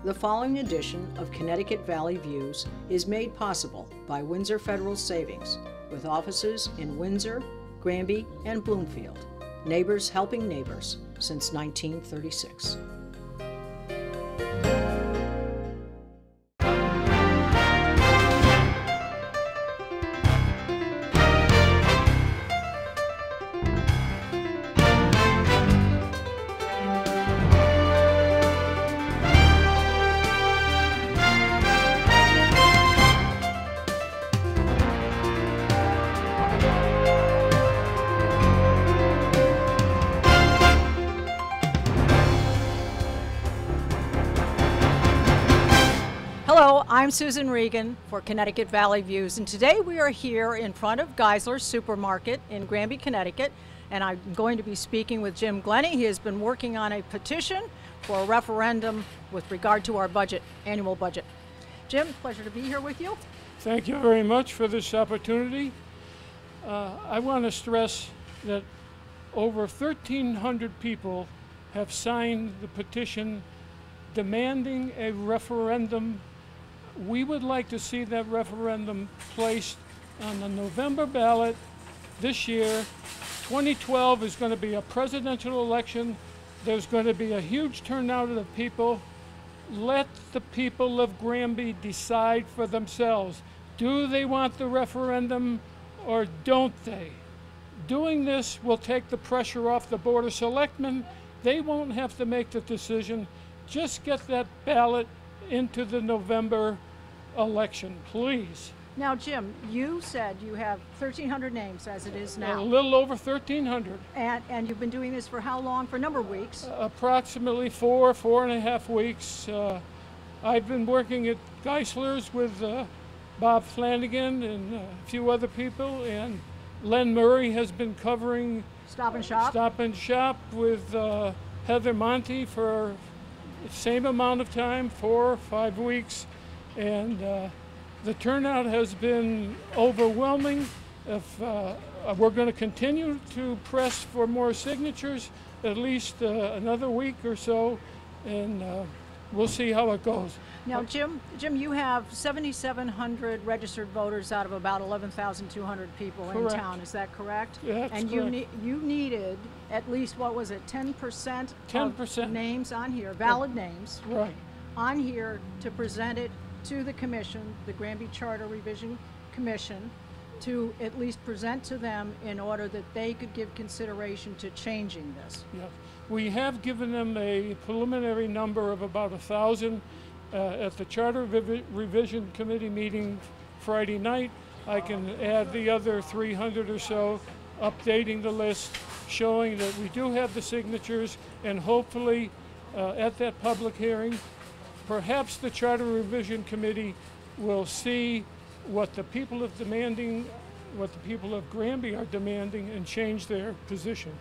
The following edition of Connecticut Valley Views is made possible by Windsor Federal Savings, with offices in Windsor, Granby, and Bloomfield. Neighbors helping neighbors since 1936. Hello, I'm Susan Regan for Connecticut Valley Views, and today we are here in front of Geissler Supermarket in Granby, Connecticut, and I'm going to be speaking with Jim Glennie. He has been working on a petition for a referendum with regard to our budget, annual budget. Jim, pleasure to be here with you. Thank you very much for this opportunity. I want to stress that over 1,300 people have signed the petition demanding a referendum. We would like to see that referendum placed on the November ballot this year. 2012 is going to be a presidential election. There's going to be a huge turnout of people. Let the people of Granby decide for themselves. Do they want the referendum or don't they? Doing this will take the pressure off the Board of Selectmen. They won't have to make the decision. Just get that ballot into the November election, please. Now, Jim, you said you have 1,300 names as it is now. A little over 1,300. And you've been doing this for how long? For a number of weeks? Approximately four and a half weeks. I've been working at Geissler's with Bob Flanagan and a few other people, and Len Murray has been covering Stop and Shop? Stop and Shop with Heather Monty for the same amount of time, 4 or 5 weeks, and the turnout has been overwhelming. If we're going to continue to press for more signatures, at least another week or so, and we'll see how it goes. Now, Jim, you have 7,700 registered voters out of about 11,200 people in town. Is that correct? That's and correct. you needed at least, what was it, 10% of names on here, valid names, right, on here to present it to the commission, the Granby Charter Revision Commission, to at least present to them in order that they could give consideration to changing this. Yes. We have given them a preliminary number of about 1,000 at the Charter Revision Committee meeting Friday night. I can add the other 300 or so, updating the list, showing that we do have the signatures, and hopefully at that public hearing, perhaps the Charter Revision Committee will see what the people of Granby are demanding and change their position.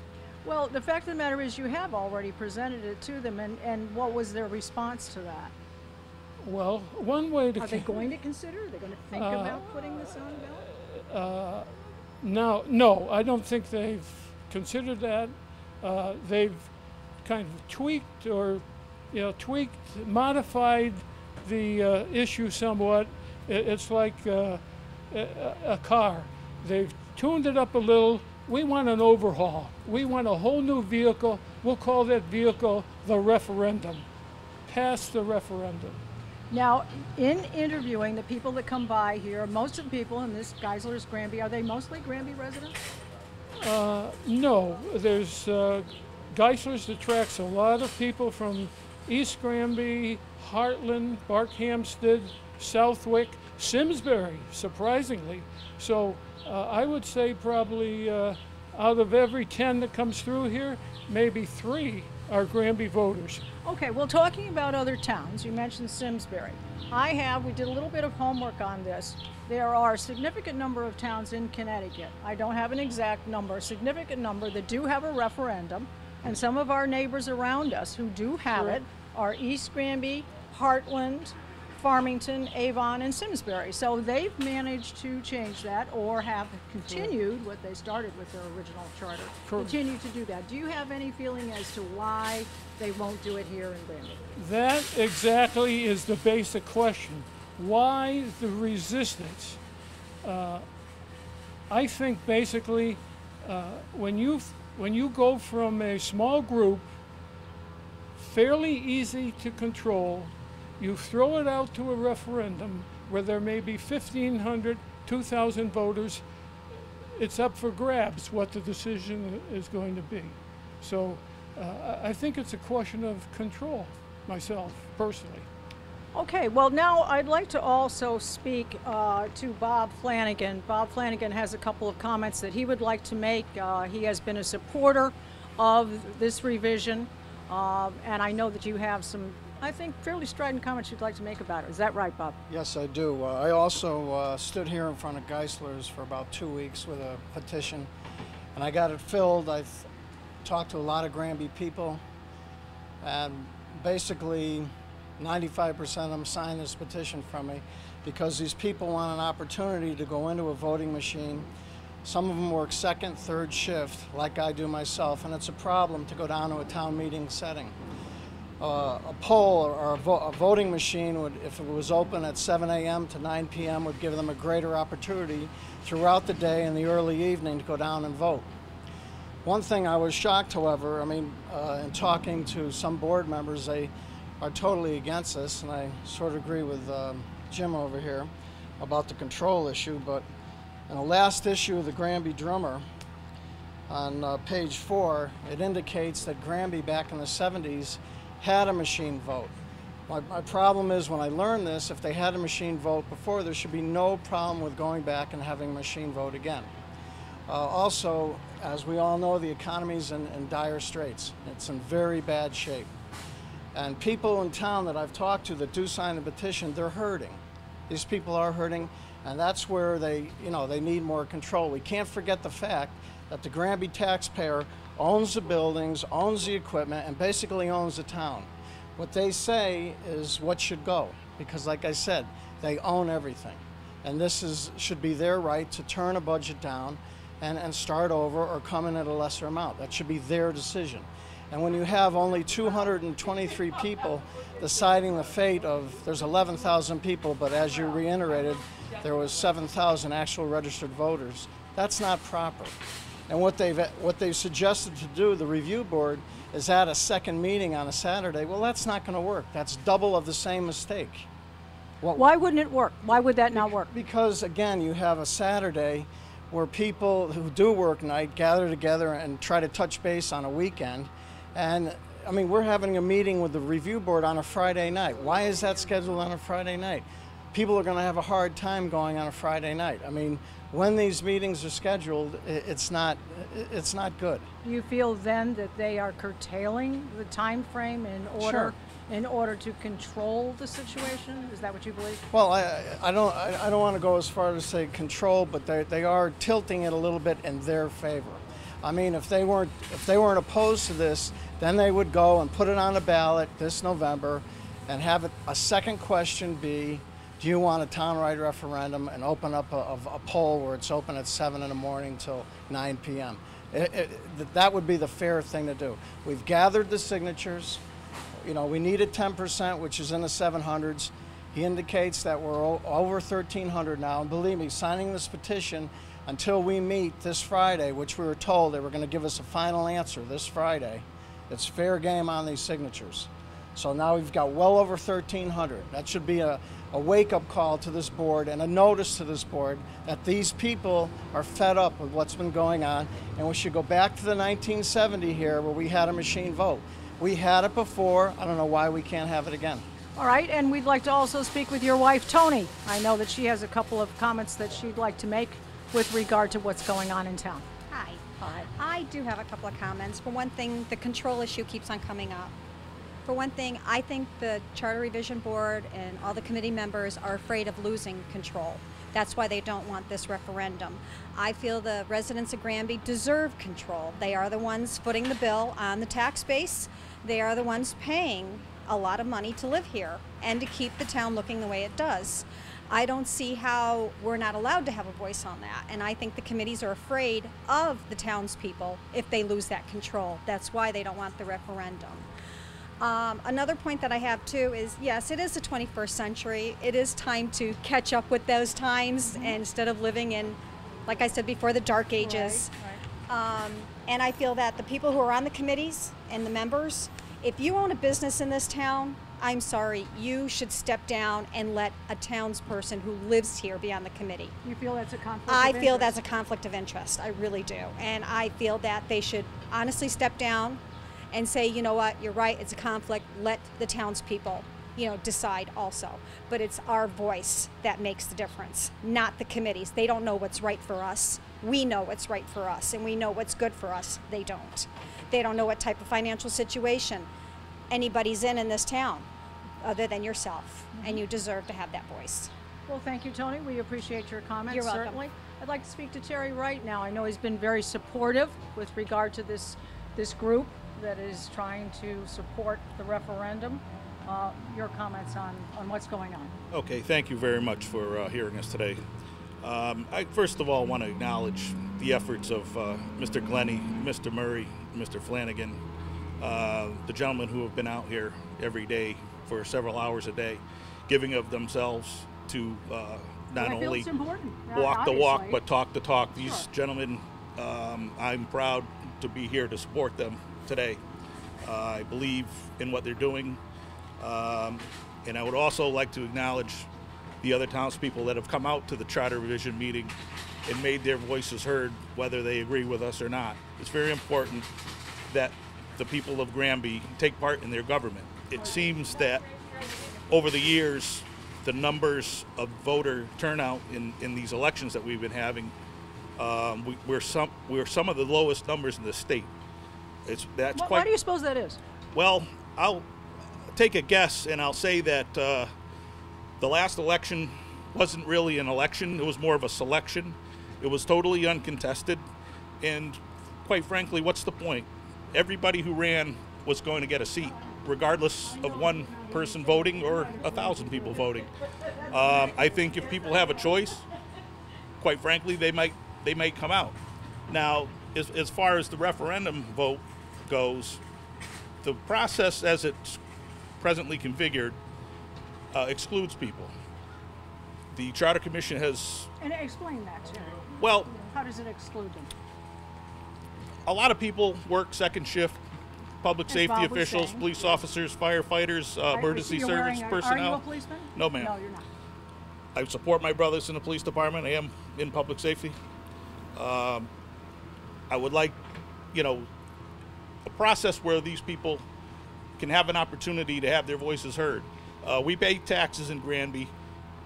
Well, the fact of the matter is you have already presented it to them, and what was their response to that? Well, one way to... Are they going to consider? Are they going to think about putting this on the ballot? No, I don't think they've considered that. They've kind of tweaked, modified the issue somewhat. It's like a car. They've tuned it up a little. We want an overhaul. We want a whole new vehicle. We'll call that vehicle the referendum. Pass the referendum. Now, in interviewing the people that come by here, most of the people in this Geissler's Granby, are they mostly Granby residents? No, there's Geissler's attracts a lot of people from East Granby, Heartland, Barkhamsted, Southwick, Simsbury, surprisingly. So I would say probably out of every 10 that comes through here, maybe 3 are Granby voters. Okay, well, talking about other towns, you mentioned Simsbury. We did a little bit of homework on this. There are a significant number of towns in Connecticut. I don't have an exact number, a significant number that do have a referendum, and some of our neighbors around us who do have it are East Granby, Heartland, Farmington, Avon, and Simsbury. So they've managed to change that, or have continued what they started with their original charter. Continue to do that. Do you have any feeling as to why they won't do it here in Granby? That exactly is the basic question. Why the resistance? I think basically when you go from a small group, fairly easy to control, you throw it out to a referendum where there may be 1,500, 2,000 voters, it's up for grabs what the decision is going to be. So I think it's a question of control, myself, personally. Okay, well now I'd like to also speak to Bob Flanagan. Bob Flanagan has a couple of comments that he would like to make. He has been a supporter of this revision, and I know that you have some, I think, fairly strident comments you'd like to make about it. Is that right, Bob? Yes, I do. I also stood here in front of Geissler's for about 2 weeks with a petition, and I got it filled. I've talked to a lot of Granby people, and basically 95% of them signed this petition from me because these people want an opportunity to go into a voting machine. Some of them work second, third shift, like I do myself, and it's a problem to go down to a town meeting setting. A poll or a voting machine would, if it was open at 7 a.m. to 9 p.m., would give them a greater opportunity throughout the day and the early evening to go down and vote. One thing I was shocked, however, in talking to some board members, they are totally against this, and I sort of agree with Jim over here about the control issue, but in the last issue of the Granby Drummer, on page 4, it indicates that Granby back in the 70s had a machine vote. My problem is when I learned this, if they had a machine vote before, there should be no problem with going back and having a machine vote again. Also, as we all know, the economy's in dire straits. It's in very bad shape. And people in town that I've talked to that do sign the petition, they're hurting. These people are hurting, and that's where they need more control. We can't forget the fact that the Granby taxpayer owns the buildings, owns the equipment, and basically owns the town. What they say is what should go, because like I said, they own everything. And this should be their right to turn a budget down and start over or come in at a lesser amount. That should be their decision. And when you have only 223 people deciding the fate of, there's 11,000 people, but as you reiterated, there was 7,000 actual registered voters, that's not proper. And what they've suggested to do, the review board, is add a second meeting on a Saturday. Well, that's not going to work. That's double of the same mistake. Why wouldn't it work? Why would that not work? Because, again, you have a Saturday where people who do work night gather together and try to touch base on a weekend. And, I mean, we're having a meeting with the review board on a Friday night. Why is that scheduled on a Friday night? People are going to have a hard time going on a Friday night. I mean, when these meetings are scheduled, it's not good. Do you feel then that they are curtailing the time frame in order to control the situation? Is that what you believe? Well, I don't want to go as far as to say control, but they are tilting it a little bit in their favor. I mean, if they weren't opposed to this, then they would go and put it on a ballot this November and have a second question be, do you want a townwide referendum, and open up a poll where it's open at 7 in the morning till 9 p.m. That would be the fair thing to do. We've gathered the signatures. You know, we needed 10%, which is in the 700s. He indicates that we're over 1,300 now. And believe me, signing this petition until we meet this Friday, which we were told they were going to give us a final answer this Friday, it's fair game on these signatures. So now we've got well over 1,300. That should be a wake-up call to this board and a notice to this board that these people are fed up with what's been going on, and we should go back to the 1970 here where we had a machine vote. We had it before. I don't know why we can't have it again. All right, and we'd like to also speak with your wife, Tony. I know that she has a couple of comments that she'd like to make with regard to what's going on in town. Hi. Hi. I do have a couple of comments. For one thing, the control issue keeps on coming up. For one thing, I think the Charter Revision Board and all the committee members are afraid of losing control. That's why they don't want this referendum. I feel the residents of Granby deserve control. They are the ones footing the bill on the tax base. They are the ones paying a lot of money to live here and to keep the town looking the way it does. I don't see how we're not allowed to have a voice on that. And I think the committees are afraid of the townspeople if they lose that control. That's why they don't want the referendum. Another point that I have too is, yes, it is the 21st century. It is time to catch up with those times and instead of living in, like I said before, the dark ages. Right. And I feel that the people who are on the committees and the members, if you own a business in this town, I'm sorry, you should step down and let a townsperson who lives here be on the committee. You feel that's a conflict I of feel interest? that's a conflict of interest. I really do. And I feel that they should honestly step down and say, you know what, you're right, it's a conflict. Let the townspeople, decide also. But it's our voice that makes the difference, not the committees. They don't know what's right for us. We know what's right for us, and we know what's good for us. They don't. They don't know what type of financial situation anybody's in this town other than yourself, and you deserve to have that voice. Well, thank you, Tony. We appreciate your comments. You're welcome. Certainly. I'd like to speak to Terry right now. I know he's been very supportive with regard to this group that is trying to support the referendum. Your comments on what's going on. Okay, thank you very much for hearing us today. I first of all want to acknowledge the efforts of Mr. Glenny, Mr. Murray, Mr. Flanagan, the gentlemen who have been out here every day for several hours a day, giving of themselves to not only walk the walk but talk the talk. These gentlemen, I'm proud to be here to support them today. I believe in what they're doing, and I would also like to acknowledge the other townspeople that have come out to the Charter Revision meeting and made their voices heard, whether they agree with us or not. It's very important that the people of Granby take part in their government. It seems that over the years, the numbers of voter turnout in these elections that we've been having, we're some of the lowest numbers in the state. Why do you suppose that is? Well, I'll take a guess, and I'll say that the last election wasn't really an election. It was more of a selection. It was totally uncontested, and quite frankly, what's the point? Everybody who ran was going to get a seat, regardless of one person voting or 1,000 people voting. I think if people have a choice, quite frankly, they might come out. Now, as far as the referendum vote goes, the process as it's presently configured excludes people. The Charter Commission has... And explain that, Terry. Well... How does it exclude them? A lot of people work second shift, public safety officials, saying, police officers, firefighters, emergency service personnel. Are you a policeman? No, ma'am. No, you're not. I support my brothers in the police department. I am in public safety. I would like, a process where these people can have an opportunity to have their voices heard. We pay taxes in Granby.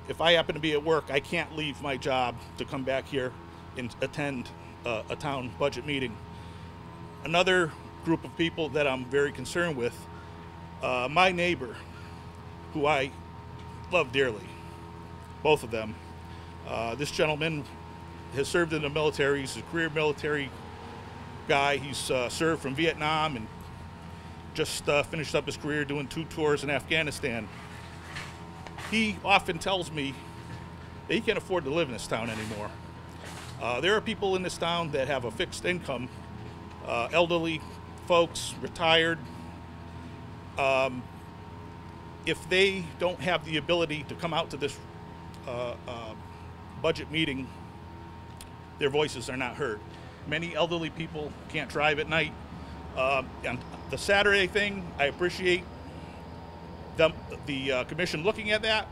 If I happen to be at work, I can't leave my job to come back here and attend a town budget meeting. Another group of people that I'm very concerned with, my neighbor, who I love dearly, both of them. This gentleman has served in the military. He's a career military guy. He's served from Vietnam and just finished up his career doing 2 tours in Afghanistan. He often tells me that he can't afford to live in this town anymore. There are people in this town that have a fixed income, elderly folks, retired. If they don't have the ability to come out to this budget meeting, their voices are not heard. Many elderly people can't drive at night. And the Saturday thing, I appreciate the commission looking at that.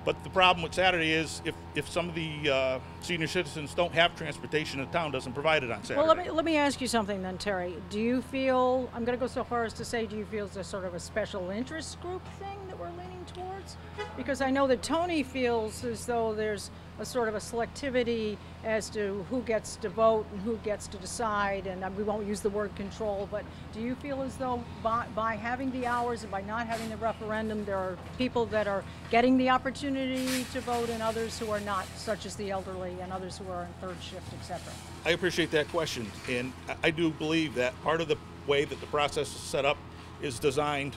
But the problem with Saturday is if some of the senior citizens don't have transportation, the town doesn't provide it on Saturday. Well, let me ask you something then, Terry. Do you feel, I'm going to go so far as to say, do you feel it's a sort of a special interest group thing that we're leaning towards? Because I know that Tony feels as though there's a sort of a selectivity as to who gets to vote and who gets to decide, and we won't use the word control, but do you feel as though by having the hours and by not having the referendum, there are people that are getting the opportunity to vote and others who are not, such as the elderly and others who are on third shift, etc.? I appreciate that question, and I do believe that part of the way that the process is set up is designed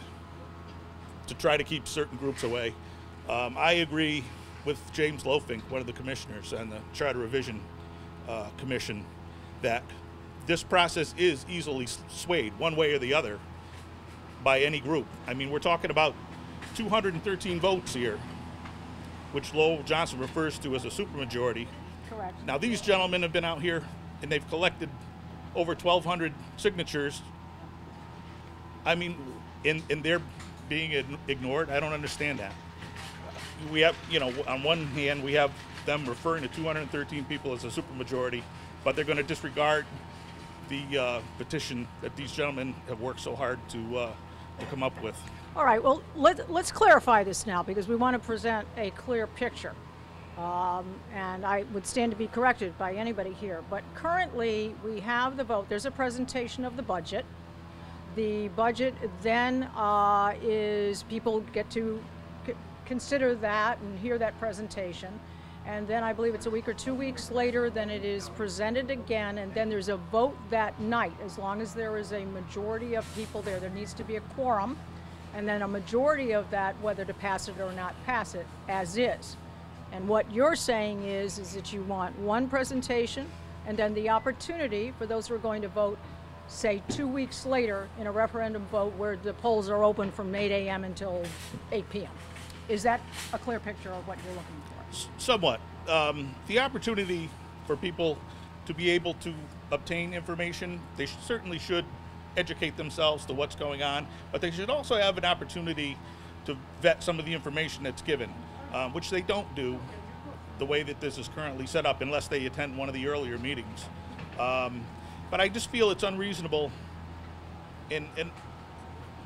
to try to keep certain groups away. I agree with James Lofink, one of the commissioners on the Charter Revision Commission, that this process is easily swayed one way or the other by any group. I mean, we're talking about 213 votes here, which Lowell Johnson refers to as a supermajority. Correct. Now, these gentlemen have been out here and they've collected over 1,200 signatures. I mean, and they're being ignored. I don't understand that. We have, you know, on one hand, we have them referring to 213 people as a supermajority, but they're going to disregard the petition that these gentlemen have worked so hard to come up with. All right, well, let's clarify this now, because we want to present a clear picture. And I would stand to be corrected by anybody here. But currently, we have the vote. There's a presentation of the budget. The budget then is, people get to consider that and hear that presentation. And then I believe it's a week or 2 weeks later, then it is presented again, and then there's a vote that night. As long as there is a majority of people there, there needs to be a quorum, and then a majority of that, whether to pass it or not pass it, as is. And what you're saying is that you want one presentation, and then the opportunity for those who are going to vote, say 2 weeks later, in a referendum vote where the polls are open from 8 a.m. until 8 p.m. Is that a clear picture of what you're looking for? Somewhat. The opportunity for people to be able to obtain information, they certainly should educate themselves to what's going on, but they should also have an opportunity to vet some of the information that's given, which they don't do the way that this is currently set up unless they attend one of the earlier meetings. But I just feel it's unreasonable, and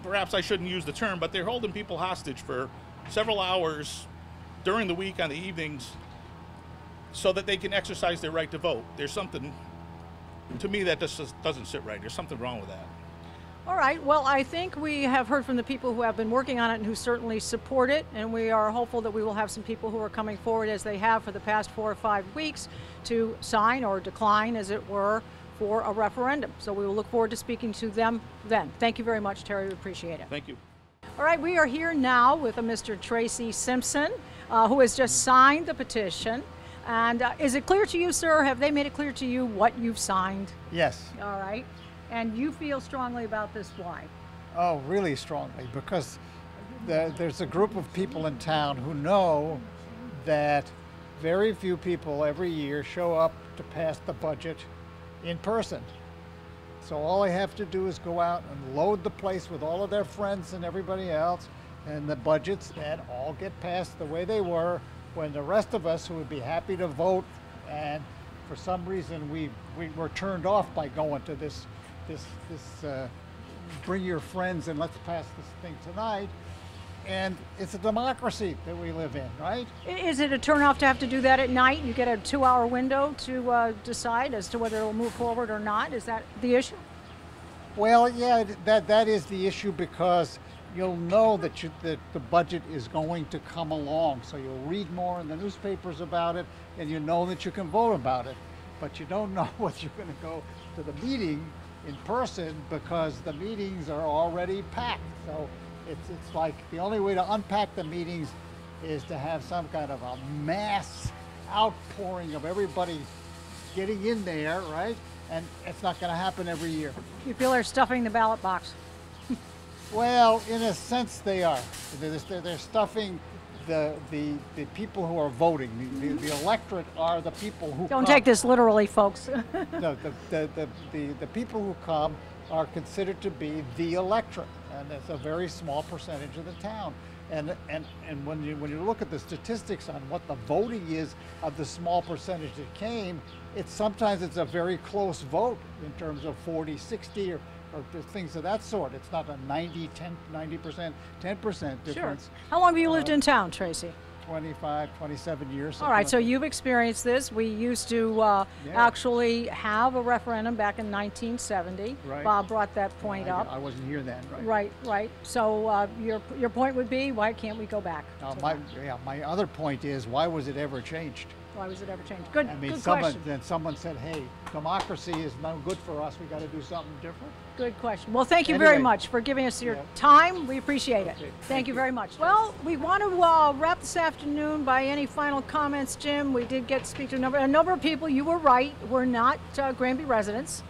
perhaps I shouldn't use the term, but they're holding people hostage for several hours during the week on the evenings so that they can exercise their right to vote. There's something, to me, that just doesn't sit right. There's something wrong with that. All right, well, I think we have heard from the people who have been working on it and who certainly support it, and we are hopeful that we will have some people who are coming forward, as they have for the past 4 or 5 weeks, to sign or decline, as it were, for a referendum. So we will look forward to speaking to them then. Thank you very much, Terry. We appreciate it. Thank you. All right, we are here now with a Mr. Tracy Simpson, who has just signed the petition. And is it clear to you, sir? Have they made it clear to you what you've signed? Yes. All right. And you feel strongly about this, why? Oh, really strongly, because there's a group of people in town who know that very few people every year show up to pass the budget in person. So all they have to do is go out and load the place with all of their friends and everybody else, and the budgets then all get passed the way they were, when the rest of us who would be happy to vote, and for some reason we were turned off by going to this bring your friends and let's pass this thing tonight. And it's a democracy that we live in, right? Is it a turnoff to have to do that at night? You get a 2-hour window to decide as to whether it will move forward or not? Is that the issue? Well, yeah, that is the issue, because you'll know that the budget is going to come along. So you'll read more in the newspapers about it, and you know that you can vote about it. But you don't know whether you're going to go to the meeting in person, because the meetings are already packed. So it's like the only way to unpack the meetings is to have some kind of a mass outpouring of everybody getting in there, right? And it's not going to happen every year. You feel they're stuffing the ballot box? Well, in a sense they are. They're stuffing the people who are voting. The electorate are the people who Don't come. take this literally, folks. No, the people who come are considered to be the electorate, and it's a very small percentage of the town. And when you look at the statistics on what the voting is of the small percentage that came, sometimes it's a very close vote in terms of 40-60 or things of that sort. It's not a 90%, 10% difference. Sure. How long have you lived in town, Tracy? 25, 27 years. All right, so like you've experienced this. We used to actually have a referendum back in 1970. Right. Bob brought that point up. I wasn't here then, right? Right. So your point would be, why can't we go back? My other point is, why was it ever changed? Why was it ever changed? Good, I mean, good someone, question. then someone said, hey, democracy is no good for us. We got to do something different. Good question. Well, thank you very Anyway. much for giving us your Yeah. time. We appreciate it. Okay, Thank you very much. Well, we want to wrap this afternoon by any final comments, Jim. We did get to speak to a number of people. You were right. We're not Granby residents,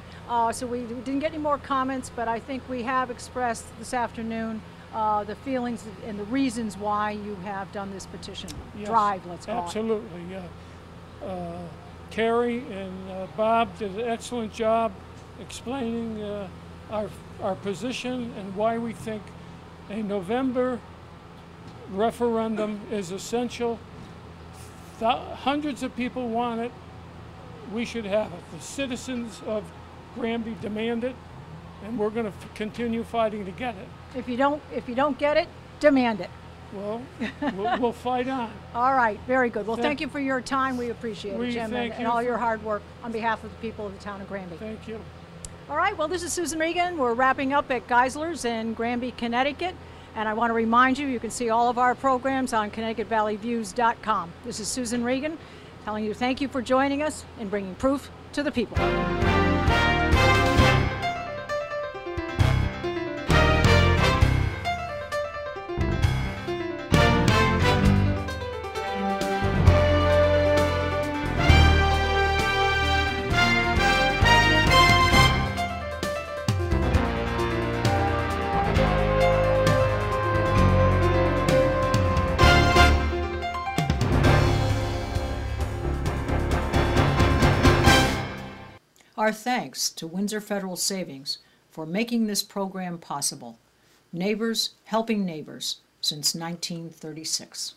so we didn't get any more comments, but I think we have expressed this afternoon the feelings and the reasons why you have done this petition Yes, drive, let's call it. absolutely, yeah. Carrie and Bob did an excellent job explaining our position and why we think a November referendum is essential. Hundreds of people want it. We should have it. The citizens of Granby demand it, and we're going to continue fighting to get it. If you don't get it, demand it. Well, we'll fight on. All right, very good. Well, thank you for your time. We appreciate it, We Jim, thank and you all for- your hard work on behalf of the people of the town of Granby. Thank you. All right, well, this is Susan Regan. We're wrapping up at Geissler's in Granby, Connecticut. And I want to remind you, you can see all of our programs on ConnecticutValleyViews.com. This is Susan Regan telling you thank you for joining us in bringing proof to the people. Our thanks to Windsor Federal Savings for making this program possible. Neighbors helping neighbors since 1936.